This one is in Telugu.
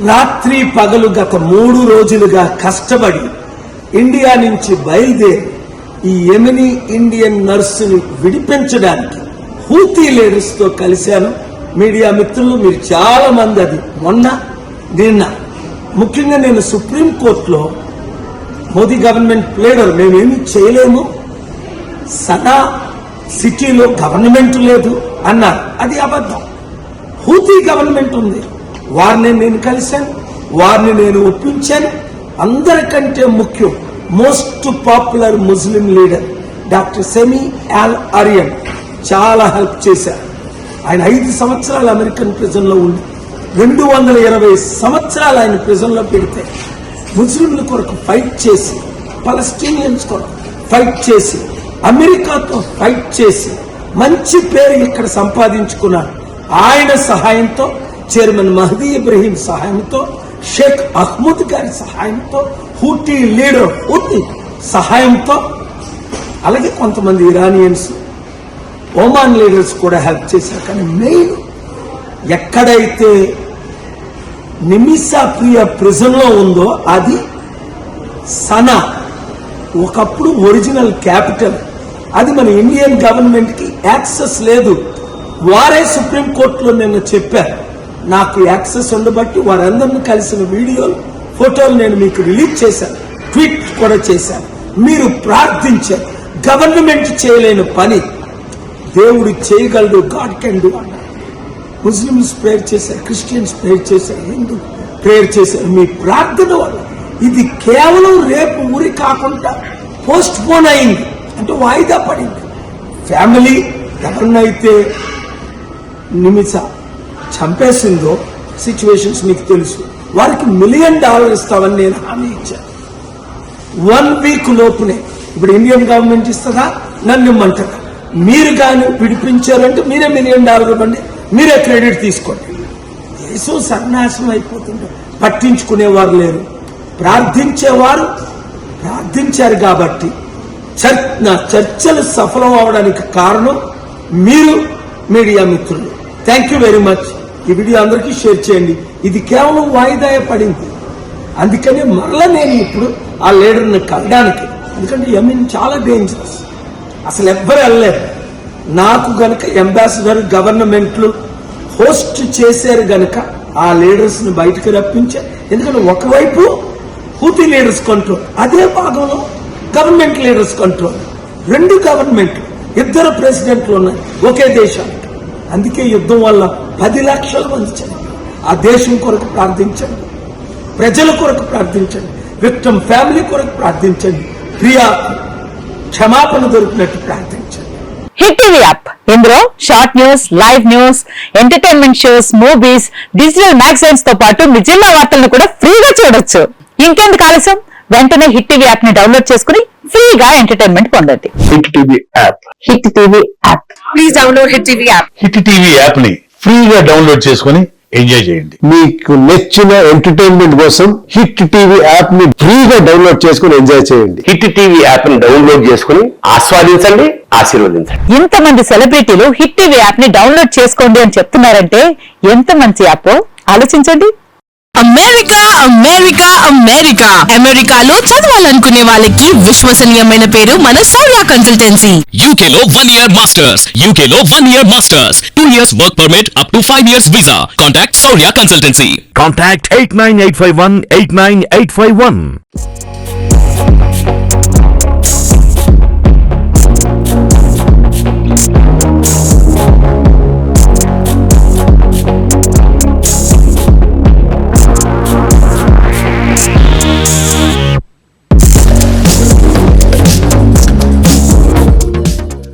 రాత్రి పగలు గత 3 రోజులుగా కష్టపడి ఇండియా నుంచి బయలుదేరి ఈ యెమెనీ ఇండియన్ నర్సుని విడిపించడానికి హూతీ లీడర్స్ తో కలిశాను. మీడియా మిత్రులు మీరు చాలా మంది అది నిన్న ముఖ్యంగా నేను సుప్రీంకోర్టులో మోదీ గవర్నమెంట్ ప్లేడర్ మేమేమీ చేయలేము, సనా సిటీలో గవర్నమెంట్ లేదు అన్నారు. అది అబద్ధం. హూతీ గవర్నమెంట్ ఉంది, వారిని నేను కలిశాను, వారిని నేను ఒప్పించాను. అందరికంటే ముఖ్యం most popular Muslim leader doctor Sami Al Arian చాలా హెల్ప్ చేశారు. ఆయన 5 సంవత్సరాలు అమెరికన్ ప్రిజన్ లో ఉండి 220 సంవత్సరాలు ఆయన ప్రిజన్ లో పెడితే ముస్లింల కొరకు ఫైట్ చేసి, పలస్టీనియన్స్ కొరకు ఫైట్ చేసి, అమెరికాతో ఫైట్ చేసి మంచి పేరు ఇక్కడ సంపాదించుకున్నారు. ఆయన సహాయంతో, చైర్మన్ మహదీ ఇబ్రహీం సహాయంతో, షేక్ అహ్మద్ గారి సహాయంతో, హూటీ లీడర్ హూతీ సహాయంతో, అలాగే కొంతమంది ఇరానియన్స్, ఒమాన్ లీడర్స్ కూడా హెల్ప్ చేశారు. కానీ మెయిన్ ఎక్కడైతే నిమిషా ప్రియ ప్రిజన్ లో ఉందో అది సనా, ఒకప్పుడు ఒరిజినల్ క్యాపిటల్. అది మన ఇండియన్ గవర్నమెంట్ కి యాక్సెస్ లేదు. వారే సుప్రీంకోర్టులో నిన్న చెప్పారు, నాకు యాక్సెస్ ఉండబట్టి వారందరినీ కలిసిన వీడియోలు, ఫోటోలు నేను మీకు రిలీజ్ చేశాను, ట్వీట్ కూడా చేశాను. మీరు ప్రార్థించారు. గవర్నమెంట్ చేయలేని పని దేవుడు చేయగలడు, గాడ్ కెన్ డూ అన్నారు. ముస్లిమ్స్ ప్రేయర్ చేశారు, క్రిస్టియన్స్ ప్రేయర్ చేశారు, హిందూ ప్రేయర్ చేశారు. మీ ప్రార్థన వల్ల ఇది కేవలం రేపు ఊరి కాకుండా పోస్ట్ పోన్ అయింది, అంటే వాయిదా పడింది. ఫ్యామిలీ ఎవరినైతే నిమిష చంపేసిందో సిచ్యువేషన్స్ మీకు తెలుసు. వారికి $1 మిలియన్ ఇస్తామని నేను హామీ ఇచ్చాను. 1 వీక్ లోపునే. ఇప్పుడు ఇండియన్ గవర్నమెంట్ ఇస్తుందా, నన్ను ఇమ్మంటారా? మీరు కానీ విడిపించారంటే మీరే $1 మిలియన్ ఇవ్వండి, మీరే క్రెడిట్ తీసుకోండి. దేశం సర్వనాశనం అయిపోతుంది, పట్టించుకునేవారు లేరు. ప్రార్థించేవారు ప్రార్థించారు కాబట్టి నా చర్చలు సఫలం అవడానికి కారణం మీరు మీడియా మిత్రులు. Thank you very much. ఈ వీడియో అందరికీ షేర్ చేయండి. ఇది కేవలం వాయిదా పడింది, అందుకని మరలా నేను ఇప్పుడు ఆ లీడర్ని కలడానికి, ఎందుకంటే యెమెన్ చాలా డేంజరస్, అసలు ఎవ్వరు వెళ్ళలేరు. నాకు గనక అంబాసిడర్ గవర్నమెంట్లు హోస్ట్ చేశారు గనక ఆ లీడర్స్ ని బయటకు రప్పించారు. ఎందుకంటే ఒకవైపు హూతీ లీడర్స్ కంట్రోల్, అదే భాగంలో గవర్నమెంట్ లీడర్స్ కంట్రోల్. 2 గవర్నమెంట్లు, 2 ప్రెసిడెంట్లు ఉన్నాయి ఒకే దేశానికి. అందుకే యుద్ధం వల్ల 10 లక్షల మంది చనిపోయారు. ఆ దేశం కొరకు ప్రార్థించండి, ప్రజల కొరకు ప్రార్థించండి, విక్టిమ్ ఫ్యామిలీ కొరకు ప్రార్థించండి, ప్రియా క్షమాపణ దొరికినట్టు ప్రార్థించండి. హిట్ టీవీ యాప్, ఇందులో short news, live news, entertainment shows, movies, digital magazines తో పాటు మీ జిల్లా వార్తలను కూడా ఫ్రీగా చూడొచ్చు. ఇంకెందుకు ఆలస్యం, వెంటనే హిట్ టీవీ యాప్ ని డౌన్లోడ్ చేసుకుని ఫ్రీగా ఎంటర్టైన్మెంట్ పొందండి. Hit TV app, hit TV app, please download hit TV app. Hit TV app ని ఫ్రీగా డౌన్లోడ్ చేసుకుని ఎంజాయ్ చేయండి. మీకు నచ్చిన ఎంటర్టైన్మెంట్ కోసం హిట్ టీవీ యాప్ ని ఫ్రీగా డౌన్లోడ్ చేసుకుని ఎంజాయ్ చేయండి. హిట్ టీవీ యాప్ ని డౌన్లోడ్ చేసుకుని ఆస్వాదించండి, ఆశీర్వదించండి. ఇంతమంది సెలబ్రిటీలు హిట్ టీవీ యాప్ ని డౌన్లోడ్ చేసుకోండి అని చెప్తున్నారంటే ఎంత మంచి యాప్ ఆలోచించండి. అమెరికా అమెరికా అమెరికా అమెరికాలో చదవాలనుకునే వాళ్ళకి విశ్వసనీయమైన పేరు మన శౌర్య కన్సల్టెన్సీ. UK లో 1 year masters, UK లో 1 year masters, 2 years work permit up to 5 years visa. Contact Shaurya Consultancy. Contact 89851 89851.